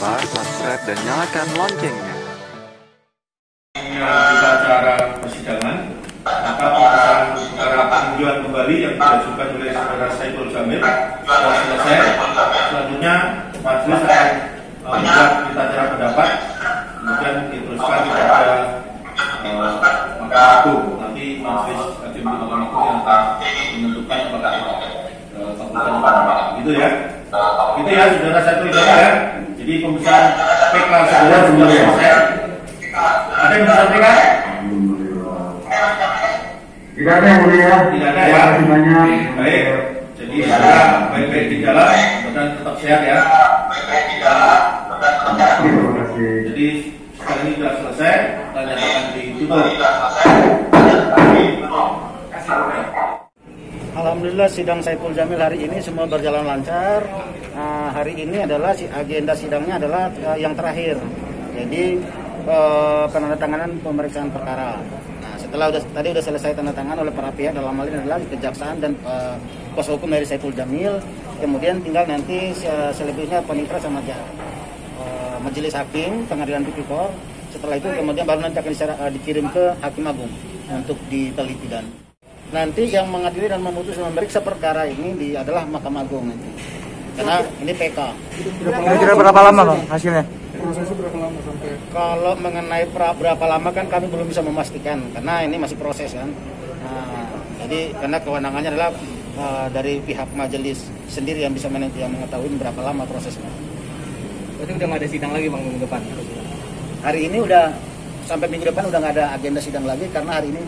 lupa subscribe dan nyalakan loncengnya. Kita acara persidangan, maka putusan perkara peninjauan kembali yang diajukan oleh saudara Saiful Jamil telah selesai. Selanjutnya majelis akan membuat berita acara pendapat, kemudian diteruskan kepada Mahkamah Agung. Nanti majelis hakim di Mahkamah Agung yang akan menentukan apakah kabulkan apa. Gitu ya. Gitu ya, saudara Saiful Jamil ya. Jadi pemeriksaan PK saudara sudah selesai. Ada yang bisa sampaikan? Tidak ada yang mulia. Tidak ada ya. Terima kasih banyak. Baik. Jadi saudara baik-baik di jalan dan tetap sehat ya. Terima kasih. Jadi sekali ini sudah selesai, kita nyatakan ditutup. Alhamdulillah sidang Saiful Jamil hari ini semua berjalan lancar. Hari ini adalah agenda sidangnya adalah yang terakhir. Jadi penandatanganan pemeriksaan perkara. Nah, setelah tadi sudah selesai tanda tangan oleh para pihak, dalam hal ini adalah kejaksaan dan kuasa hukum dari Saiful Jamil. Kemudian tinggal nanti selanjutnya penitra sama majelis hakim pengadilan tipikor. Setelah itu kemudian baru nanti akan dikirim ke Hakim Agung untuk diteliti dan nanti yang mengadili dan memutus memeriksa perkara ini adalah Mahkamah Agung nanti. Karena ini PK. Kira-kira berapa lama Bang hasilnya? Prosesnya berapa lama sampai? Kalau mengenai berapa lama kan kami belum bisa memastikan karena ini masih proses kan. Jadi karena kewenangannya adalah dari pihak majelis sendiri yang bisa yang mengetahui berapa lama prosesnya. Berarti udah nggak ada sidang lagi Bang minggu depan? Hari ini udah sampai minggu depan udah nggak ada agenda sidang lagi karena hari ini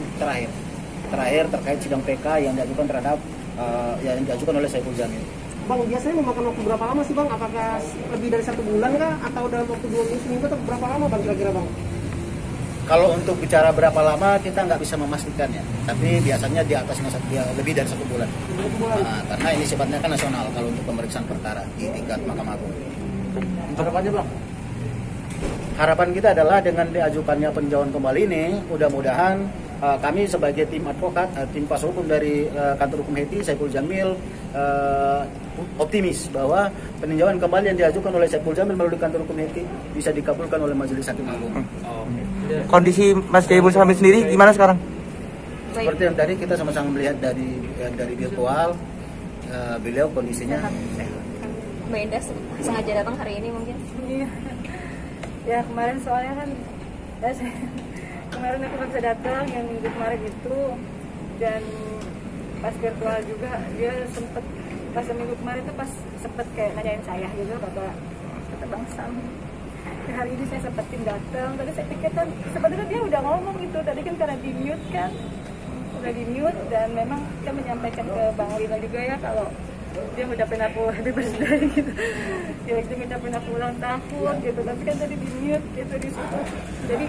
terakhir terkait sidang PK yang diajukan terhadap yang diajukan oleh Saiful Jamil. Bang, biasanya memakan waktu berapa lama sih Bang? Apakah lebih dari 1 bulan kah? Atau dalam waktu 2 minggu, seminggu atau berapa lama Bang kira-kira Bang? Kalau untuk bicara berapa lama kita nggak bisa memastikan ya. Tapi biasanya di atasnya lebih dari 1 bulan. Karena ini sifatnya kan nasional kalau untuk pemeriksaan perkara di tingkat Mahkamah Agung. Harapannya Bang? Harapan kita adalah dengan diajukannya peninjauan kembali ini, mudah-mudahan kami sebagai tim advokat, tim kuasa hukum dari kantor hukum HETI, Saiful Jamil, optimis bahwa peninjauan kembali yang diajukan oleh Saiful Jamil melalui kantor hukum HETI bisa dikabulkan oleh Majelis Hakim Agung. Kondisi Mas Saiful Jamil sendiri gimana sekarang? Seperti yang tadi kita sama-sama melihat dari virtual, beliau kondisinya sehat. Mbak Indah sengaja datang hari ini mungkin? Iya. Ya kemarin soalnya kan kemarin aku nggak bisa datang yang minggu kemarin itu, dan pas virtual juga dia sempet pas minggu kemarin itu pas sempet kayak nanyain saya gitu kata Bang Sam. Ya, hari ini saya sempetin datang, tadi saya pikir kan sebenarnya dia udah ngomong gitu tadi kan karena di mute kan, udah di mute dan memang kita menyampaikan ke Bang Lina juga ya kalau dia ngucapin aku happy birthday gitu, dia ngucapin aku ulang tahun gitu, tapi kan tadi di mute gitu di situ. Jadi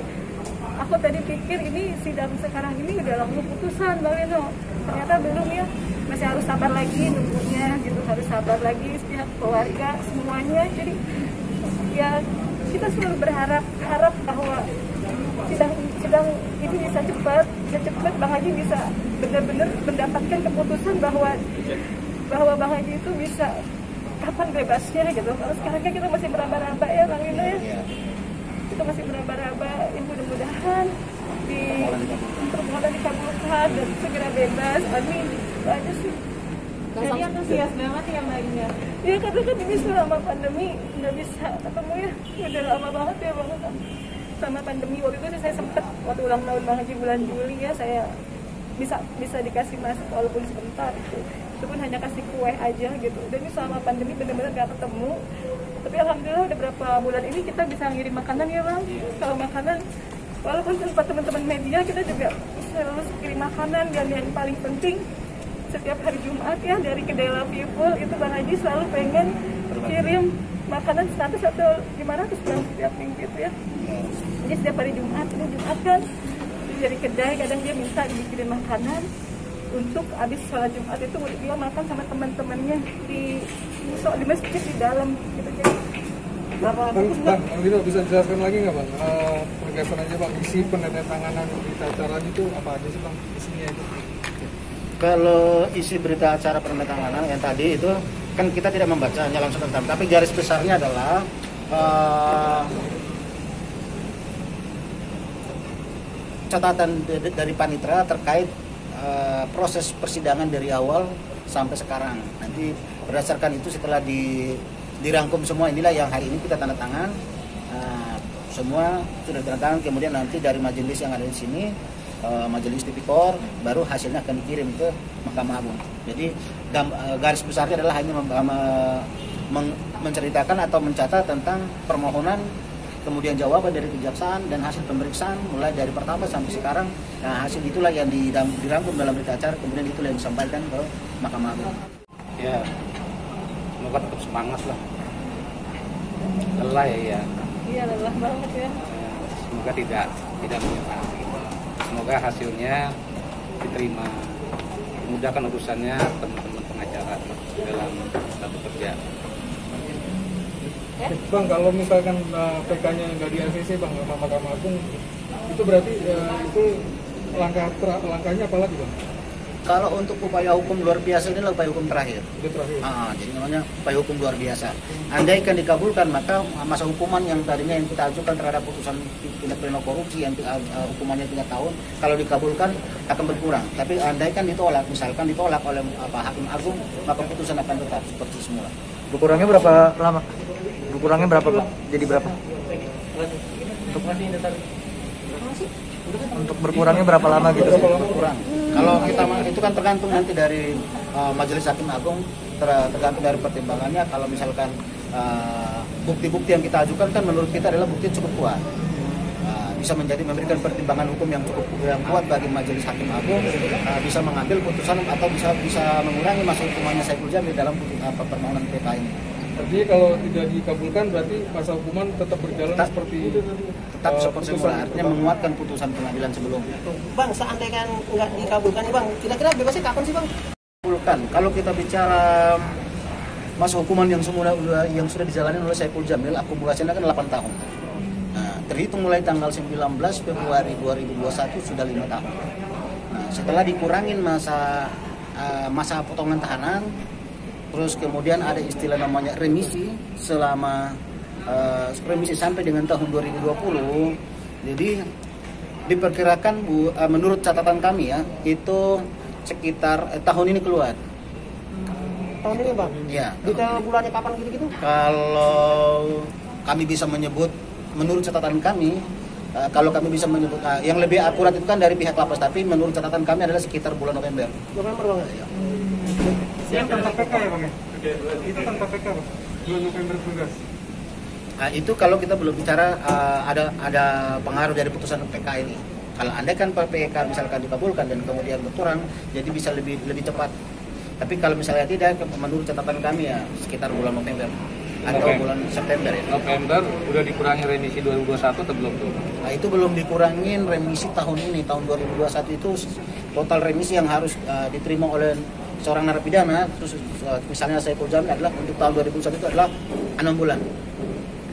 aku tadi pikir ini sidang sekarang ini udah langsung putusan Bang Lino, ternyata belum ya, masih harus sabar lagi nunggunya gitu, harus sabar lagi pihak keluarga semuanya. Jadi ya kita selalu berharap bahwa sidang ini bisa cepat Bang Haji bisa benar-benar mendapatkan keputusan bahwa Bang Haji itu bisa kapan bebasnya gitu. Kalau sekarang kan kita masih meraba-raba ya Bang Lino ya. Kita masih meraba-raba, ya mudah-mudahan permohonan dikabulkan dan segera bebas. Amin. Itu aja sih. Jadi antusias banget ya Mbak Indah. Ya karena kan ini selama pandemi nggak bisa ketemu ya. Udah lama banget ya Bang. Sama pandemi waktu itu saya sempat waktu ulang tahun Bang Haji bulan Juli ya, saya bisa dikasih masuk walaupun sebentar gitu. Itu pun hanya kasih kue aja gitu. Dan ini selama pandemi benar-benar nggak ketemu. Tapi alhamdulillah udah berapa bulan ini kita bisa ngirim makanan ya Bang. Kalau makanan walaupun tempat teman-teman media kita juga selalu kirim makanan, dan yang paling penting setiap hari Jumat ya dari kedai Love People itu Bang Haji selalu pengen kirim makanan 100 atau 500 Bang setiap minggu itu ya. Jadi setiap hari Jumat kan dari kedai kadang dia minta dikirim makanan untuk habis sholat Jumat itu dia makan sama teman-temannya di masjid di dalam gitu. Jadi Bang Lino bisa jelaskan lagi nggak Bang? Pergeseran aja Bang, isi penandatanganan berita acara itu apa aja sih Bang isinya itu? Kalau isi berita acara penandatanganan yang tadi itu kan kita tidak membacanya langsung tentang, tapi garis besarnya adalah catatan dari panitera terkait proses persidangan dari awal sampai sekarang. Nanti berdasarkan itu setelah dirangkum semua, inilah yang hari ini kita tanda tangan. Semua sudah tanda tangan, kemudian nanti dari majelis yang ada di sini, majelis tipikor, baru hasilnya akan dikirim ke Mahkamah Agung. Jadi garis besarnya adalah hanya menceritakan atau mencatat tentang permohonan, kemudian jawaban dari kejaksaan dan hasil pemeriksaan mulai dari pertama sampai sekarang. Nah, hasil itulah yang dirangkum dalam berita acara, kemudian itulah yang disampaikan ke Mahkamah Agung. Ya, semoga tetap semangat lah. Lelah ya. Iya, lelah banget ya. Semoga tidak menyerah. Semoga hasilnya diterima, memudahkan urusannya teman-teman pengacara dalam satu kerja. Bang, kalau misalkan PK-nya nggak di ACC Bang, sama Mahkamah Agung, itu berarti itu langkahnya apa lagi Bang? Kalau untuk upaya hukum luar biasa, ini adalah upaya hukum terakhir. Itu terakhir. Jadi namanya upaya hukum luar biasa. Andaikan dikabulkan, maka masa hukuman yang tadinya yang kita ajukan terhadap putusan tindak pidana korupsi yang hukumannya 3 tahun, kalau dikabulkan akan berkurang. Tapi andaikan ditolak, misalkan ditolak oleh Hakim Agung, maka putusan akan tetap seperti semula. Berkurangnya berapa lama? Berkurangnya berapa Pak? Jadi berapa? Untuk berkurangnya berapa lama gitu? Berkurang. Kalau kita itu kan tergantung nanti dari Majelis Hakim Agung, tergantung dari pertimbangannya. Kalau misalkan bukti-bukti yang kita ajukan kan menurut kita adalah bukti cukup kuat, bisa memberikan pertimbangan hukum yang cukup kuat bagi Majelis Hakim Agung, bisa mengambil putusan atau bisa mengurangi masa hukumannya Saiful Jamil dalam permohonan PK ini. Artinya kalau tidak dikabulkan berarti masa hukuman tetap berjalan seperti semula, artinya menguatkan putusan pengadilan sebelumnya. Bang, seandainya nggak dikabulkan nih Bang, kira-kira bebasnya kapan sih Bang? Dikabulkan. Kalau kita bicara masa hukuman yang sudah dijalani oleh Saiful Jamil, akumulasinya kan 8 tahun. Nah, terhitung mulai tanggal 19 Februari 2021 sudah 5 tahun. Nah, setelah dikurangin masa potongan tahanan, terus kemudian ada istilah namanya remisi selama remisi sampai dengan tahun 2020. Jadi diperkirakan menurut catatan kami ya, itu sekitar tahun ini keluar. Tahun ini Bang? Ya. Detail bulannya kapan gitu-gitu? Kalau kami bisa menyebut, menurut catatan kami, kalau kami bisa menyebut, yang lebih akurat itu kan dari pihak lapas, tapi menurut catatan kami adalah sekitar bulan November. November Bang? Ya. Yang tanpa PK ya Bang ya? Itu tanpa PK Bang? Bulan November tugas. Nah, itu kalau kita belum bicara ada pengaruh dari putusan PK ini. Kalau andai kan PK misalkan dikabulkan dan kemudian berkurang, jadi bisa lebih cepat. Tapi kalau misalnya tidak, menurut catatan kami ya sekitar bulan November atau bulan September ya. November udah dikurangi remisi 2021 atau belum tuh? Nah, itu belum dikurangin remisi tahun ini, tahun 2021 itu total remisi yang harus diterima oleh seorang narapidana, terus misalnya Saiful Jamil adalah untuk tahun 2021 itu adalah 6 bulan.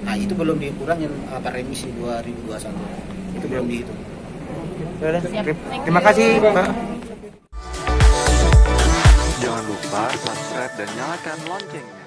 Nah, itu belum dikurangin remisi 2021. Itu belum dihitung. Terima kasih Pak. Jangan lupa subscribe dan nyalakan loncengnya.